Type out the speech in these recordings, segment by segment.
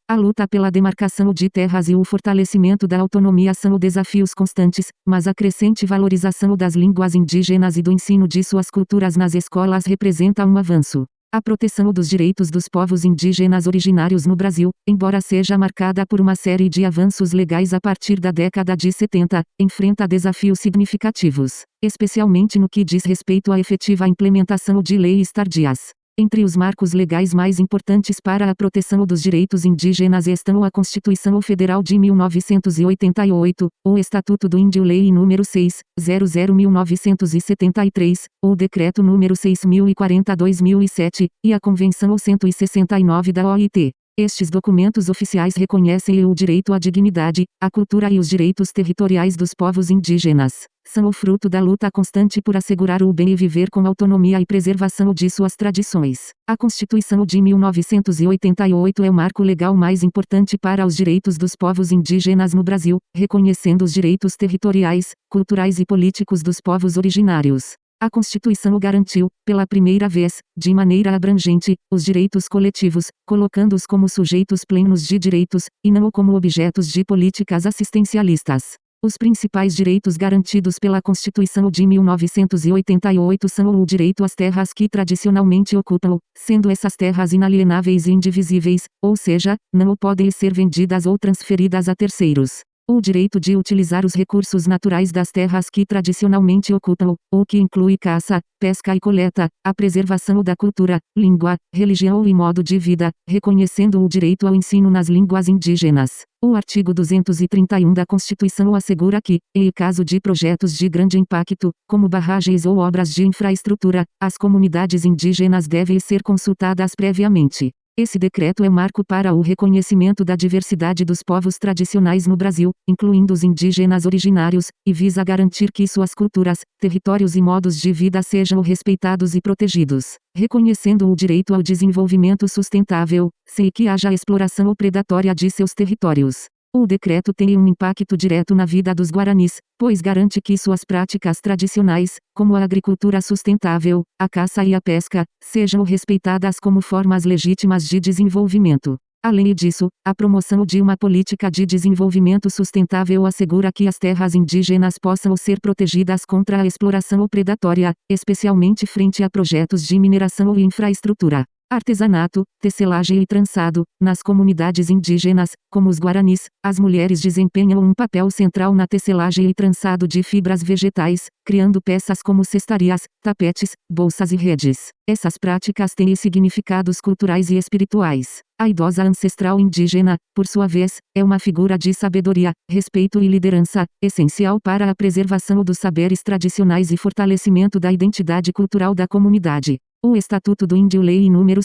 A luta pela demarcação de terras e o fortalecimento da autonomia são desafios constantes, mas a crescente valorização das línguas indígenas e do ensino de suas culturas nas escolas representa um avanço. A proteção dos direitos dos povos indígenas originários no Brasil, embora seja marcada por uma série de avanços legais a partir da década de 70, enfrenta desafios significativos, especialmente no que diz respeito à efetiva implementação de leis tardias. Entre os marcos legais mais importantes para a proteção dos direitos indígenas estão a Constituição Federal de 1988, o Estatuto do Índio Lei nº 6.00/1973, o Decreto nº 6.040/2007, e a Convenção 169 da OIT. Estes documentos oficiais reconhecem o direito à dignidade, à cultura e os direitos territoriais dos povos indígenas. São o fruto da luta constante por assegurar o bem e viver com autonomia e preservação de suas tradições. A Constituição de 1988 é o marco legal mais importante para os direitos dos povos indígenas no Brasil, reconhecendo os direitos territoriais, culturais e políticos dos povos originários. A Constituição garantiu, pela primeira vez, de maneira abrangente, os direitos coletivos, colocando-os como sujeitos plenos de direitos, e não como objetos de políticas assistencialistas. Os principais direitos garantidos pela Constituição de 1988 são o direito às terras que tradicionalmente ocupam, sendo essas terras inalienáveis e indivisíveis, ou seja, não podem ser vendidas ou transferidas a terceiros. O direito de utilizar os recursos naturais das terras que tradicionalmente ocupam, o que inclui caça, pesca e coleta, a preservação da cultura, língua, religião e modo de vida, reconhecendo o direito ao ensino nas línguas indígenas. O artigo 231 da Constituição assegura que, em caso de projetos de grande impacto, como barragens ou obras de infraestrutura, as comunidades indígenas devem ser consultadas previamente. Esse decreto é marco para o reconhecimento da diversidade dos povos tradicionais no Brasil, incluindo os indígenas originários, e visa garantir que suas culturas, territórios e modos de vida sejam respeitados e protegidos, reconhecendo o direito ao desenvolvimento sustentável, sem que haja exploração predatória de seus territórios. O decreto tem um impacto direto na vida dos guaranis, pois garante que suas práticas tradicionais, como a agricultura sustentável, a caça e a pesca, sejam respeitadas como formas legítimas de desenvolvimento. Além disso, a promoção de uma política de desenvolvimento sustentável assegura que as terras indígenas possam ser protegidas contra a exploração predatória, especialmente frente a projetos de mineração e infraestrutura. Artesanato, tecelagem e trançado. Nas comunidades indígenas, como os guaranis, as mulheres desempenham um papel central na tecelagem e trançado de fibras vegetais, criando peças como cestarias, tapetes, bolsas e redes. Essas práticas têm significados culturais e espirituais. A idosa ancestral indígena, por sua vez, é uma figura de sabedoria, respeito e liderança, essencial para a preservação dos saberes tradicionais e fortalecimento da identidade cultural da comunidade. O Estatuto do Índio Lei nº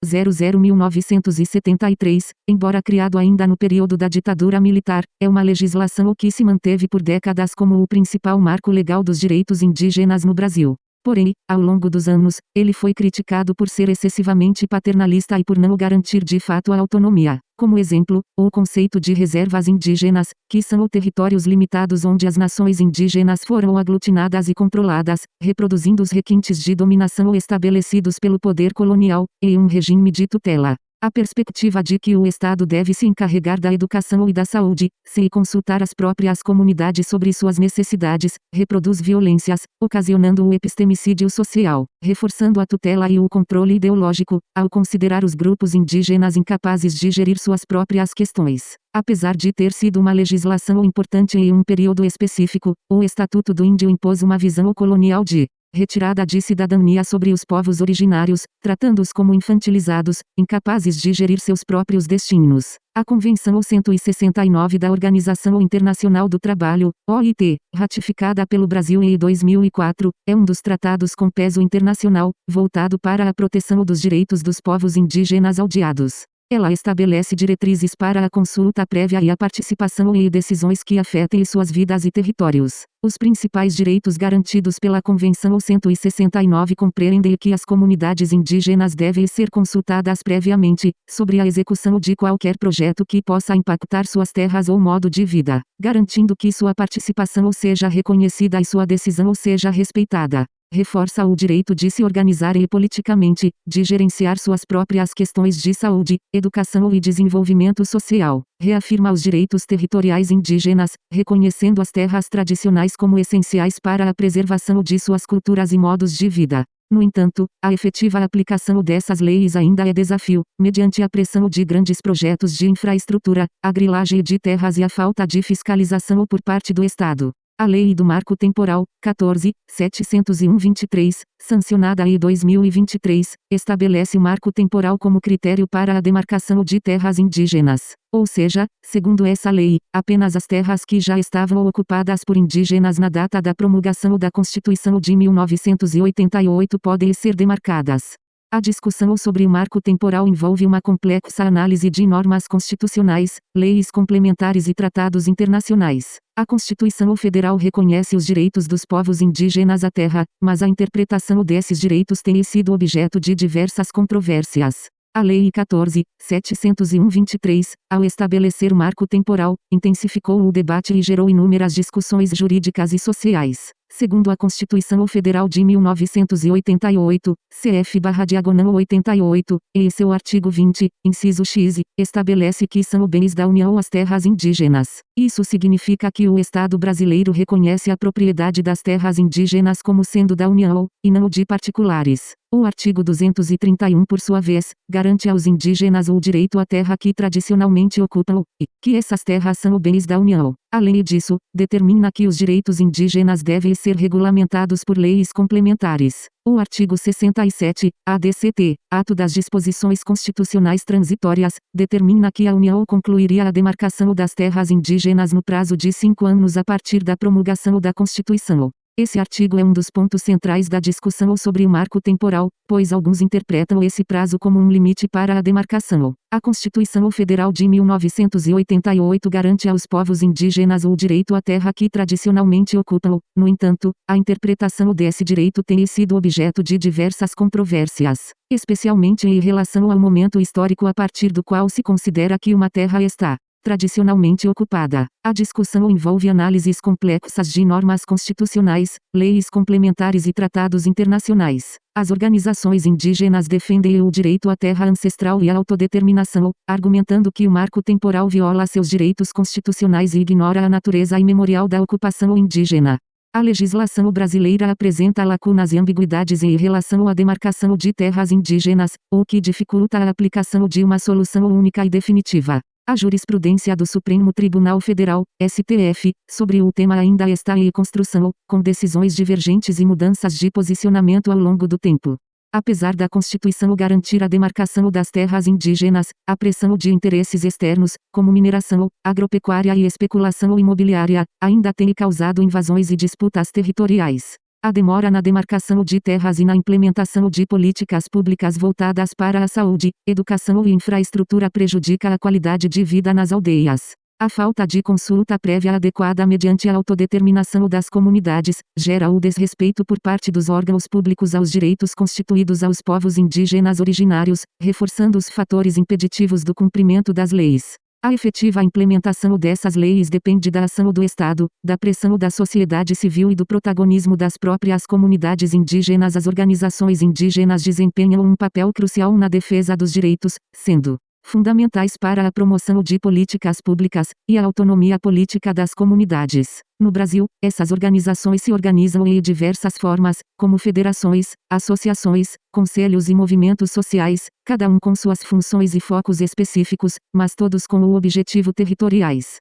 6.00/1973, embora criado ainda no período da ditadura militar, é uma legislação que se manteve por décadas como o principal marco legal dos direitos indígenas no Brasil. Porém, ao longo dos anos, ele foi criticado por ser excessivamente paternalista e por não garantir de fato a autonomia. Como exemplo, o conceito de reservas indígenas, que são territórios limitados onde as nações indígenas foram aglutinadas e controladas, reproduzindo os requintes de dominação estabelecidos pelo poder colonial, em um regime de tutela. A perspectiva de que o Estado deve se encarregar da educação e da saúde, sem consultar as próprias comunidades sobre suas necessidades, reproduz violências, ocasionando o epistemicídio social, reforçando a tutela e o controle ideológico, ao considerar os grupos indígenas incapazes de gerir suas próprias questões. Apesar de ter sido uma legislação importante em um período específico, o Estatuto do Índio impôs uma visão colonial de retirada de cidadania sobre os povos originários, tratando-os como infantilizados, incapazes de gerir seus próprios destinos. A Convenção 169 da Organização Internacional do Trabalho, OIT, ratificada pelo Brasil em 2004, é um dos tratados com peso internacional, voltado para a proteção dos direitos dos povos indígenas aldeados. Ela estabelece diretrizes para a consulta prévia e a participação em decisões que afetem suas vidas e territórios. Os principais direitos garantidos pela Convenção 169 compreendem que as comunidades indígenas devem ser consultadas previamente, sobre a execução de qualquer projeto que possa impactar suas terras ou modo de vida, garantindo que sua participação seja reconhecida e sua decisão seja respeitada. reforça o direito de se organizarem politicamente, de gerenciar suas próprias questões de saúde, educação e desenvolvimento social. Reafirma os direitos territoriais indígenas, reconhecendo as terras tradicionais como essenciais para a preservação de suas culturas e modos de vida. No entanto, a efetiva aplicação dessas leis ainda é desafio, mediante a pressão de grandes projetos de infraestrutura, a grilagem de terras e a falta de fiscalização por parte do Estado. A Lei do Marco Temporal, 14.701/23, sancionada em 2023, estabelece o marco temporal como critério para a demarcação de terras indígenas. Ou seja, segundo essa lei, apenas as terras que já estavam ocupadas por indígenas na data da promulgação da Constituição de 1988 podem ser demarcadas. A discussão sobre o marco temporal envolve uma complexa análise de normas constitucionais, leis complementares e tratados internacionais. A Constituição Federal reconhece os direitos dos povos indígenas à terra, mas a interpretação desses direitos tem sido objeto de diversas controvérsias. A Lei 14.701/23, ao estabelecer o marco temporal, intensificou o debate e gerou inúmeras discussões jurídicas e sociais. Segundo a Constituição Federal de 1988, CF/88, em seu artigo 20, inciso X, estabelece que são bens da União as terras indígenas. Isso significa que o Estado brasileiro reconhece a propriedade das terras indígenas como sendo da União, e não de particulares. O artigo 231, por sua vez, garante aos indígenas o direito à terra que tradicionalmente ocupam, e que essas terras são bens da União. Além disso, determina que os direitos indígenas devem ser regulamentados por leis complementares. O artigo 67, ADCT, Ato das Disposições Constitucionais Transitórias, determina que a União concluiria a demarcação das terras indígenas no prazo de 5 anos a partir da promulgação da Constituição. Esse artigo é um dos pontos centrais da discussão sobre o marco temporal, pois alguns interpretam esse prazo como um limite para a demarcação. A Constituição Federal de 1988 garante aos povos indígenas o direito à terra que tradicionalmente ocupam. No entanto, a interpretação desse direito tem sido objeto de diversas controvérsias, especialmente em relação ao momento histórico a partir do qual se considera que uma terra está tradicionalmente ocupada. A discussão envolve análises complexas de normas constitucionais, leis complementares e tratados internacionais. As organizações indígenas defendem o direito à terra ancestral e à autodeterminação, argumentando que o marco temporal viola seus direitos constitucionais e ignora a natureza imemorial da ocupação indígena. A legislação brasileira apresenta lacunas e ambiguidades em relação à demarcação de terras indígenas, o que dificulta a aplicação de uma solução única e definitiva. A jurisprudência do Supremo Tribunal Federal, STF, sobre o tema ainda está em construção, com decisões divergentes e mudanças de posicionamento ao longo do tempo. Apesar da Constituição garantir a demarcação das terras indígenas, a pressão de interesses externos, como mineração, agropecuária e especulação imobiliária, ainda tem causado invasões e disputas territoriais. A demora na demarcação de terras e na implementação de políticas públicas voltadas para a saúde, educação e infraestrutura prejudica a qualidade de vida nas aldeias. A falta de consulta prévia adequada mediante a autodeterminação das comunidades, gera o desrespeito por parte dos órgãos públicos aos direitos constituídos aos povos indígenas originários, reforçando os fatores impeditivos do cumprimento das leis. A efetiva implementação dessas leis depende da ação do Estado, da pressão da sociedade civil e do protagonismo das próprias comunidades indígenas. As organizações indígenas desempenham um papel crucial na defesa dos direitos, sendo fundamentais para a promoção de políticas públicas e a autonomia política das comunidades. No Brasil, essas organizações se organizam em diversas formas, como federações, associações, conselhos e movimentos sociais, cada um com suas funções e focos específicos, mas todos com o objetivo territoriais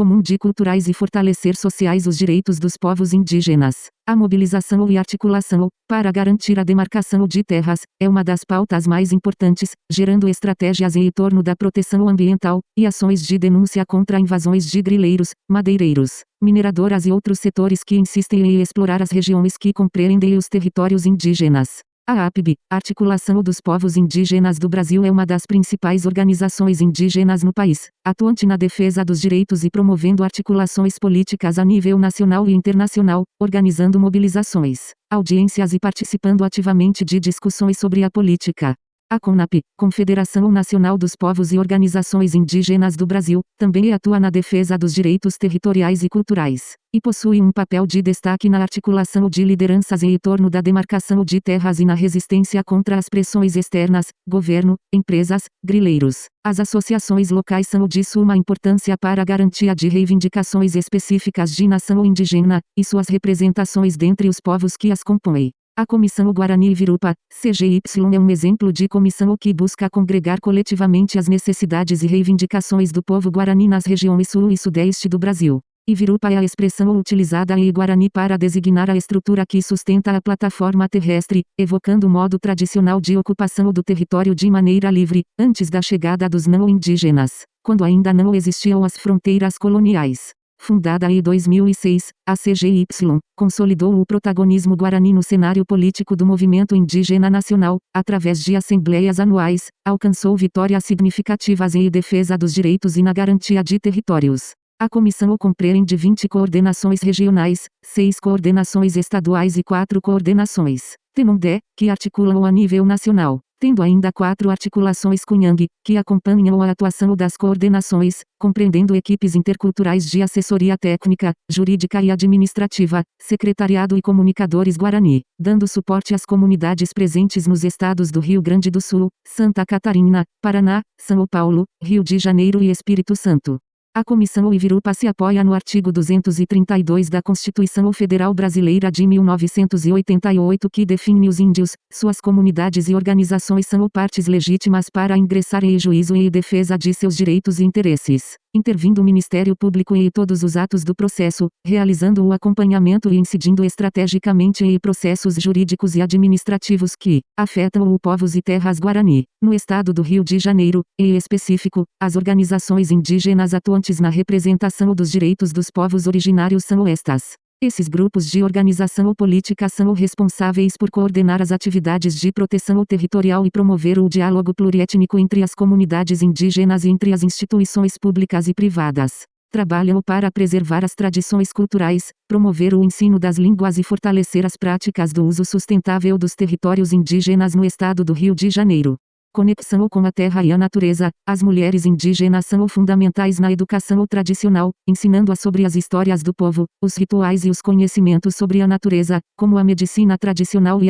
comum de culturais e fortalecer sociais os direitos dos povos indígenas. A mobilização e articulação, para garantir a demarcação de terras, é uma das pautas mais importantes, gerando estratégias em torno da proteção ambiental, e ações de denúncia contra invasões de grileiros, madeireiros, mineradoras e outros setores que insistem em explorar as regiões que compreendem os territórios indígenas. A APIB, Articulação dos Povos Indígenas do Brasil, é uma das principais organizações indígenas no país, atuante na defesa dos direitos e promovendo articulações políticas a nível nacional e internacional, organizando mobilizações, audiências e participando ativamente de discussões sobre a política A CONAP, Confederação Nacional dos Povos e Organizações Indígenas do Brasil, também atua na defesa dos direitos territoriais e culturais, e possui um papel de destaque na articulação de lideranças em torno da demarcação de terras e na resistência contra as pressões externas, governo, empresas, grileiros. As associações locais são de suma importância para a garantia de reivindicações específicas de nação indígena, e suas representações dentre os povos que as compõem. A Comissão Guarani Ivirupa, CGY, é um exemplo de comissão que busca congregar coletivamente as necessidades e reivindicações do povo guarani nas regiões sul e sudeste do Brasil. Ivirupa é a expressão utilizada em Guarani para designar a estrutura que sustenta a plataforma terrestre, evocando o modo tradicional de ocupação do território de maneira livre, antes da chegada dos não-indígenas, quando ainda não existiam as fronteiras coloniais. Fundada em 2006, a CGY consolidou o protagonismo guarani no cenário político do movimento indígena nacional, através de assembleias anuais, alcançou vitórias significativas em defesa dos direitos e na garantia de territórios. A comissão compreende 20 coordenações regionais, 6 coordenações estaduais e 4 coordenações TEMONDE, que articulam a nível nacional, tendo ainda 4 articulações CUNHANG, que acompanham a atuação das coordenações, compreendendo equipes interculturais de assessoria técnica, jurídica e administrativa, secretariado e comunicadores guarani, dando suporte às comunidades presentes nos estados do Rio Grande do Sul, Santa Catarina, Paraná, São Paulo, Rio de Janeiro e Espírito Santo. A Comissão Ivirupa se apoia no artigo 232 da Constituição Federal Brasileira de 1988 que define os índios, suas comunidades e organizações são partes legítimas para ingressar em juízo em defesa de seus direitos e interesses, intervindo o Ministério Público em todos os atos do processo, realizando o acompanhamento e incidindo estrategicamente em processos jurídicos e administrativos que afetam o povos e terras guarani. No estado do Rio de Janeiro, em específico, as organizações indígenas atuantes na representação dos direitos dos povos originários são estas. Esses grupos de organização política são responsáveis por coordenar as atividades de proteção territorial e promover o diálogo pluriétnico entre as comunidades indígenas e entre as instituições públicas e privadas. Trabalham para preservar as tradições culturais, promover o ensino das línguas e fortalecer as práticas do uso sustentável dos territórios indígenas no estado do Rio de Janeiro. Conexão com a terra e a natureza, as mulheres indígenas são fundamentais na educação tradicional, ensinando sobre as histórias do povo, os rituais e os conhecimentos sobre a natureza, como a medicina tradicional e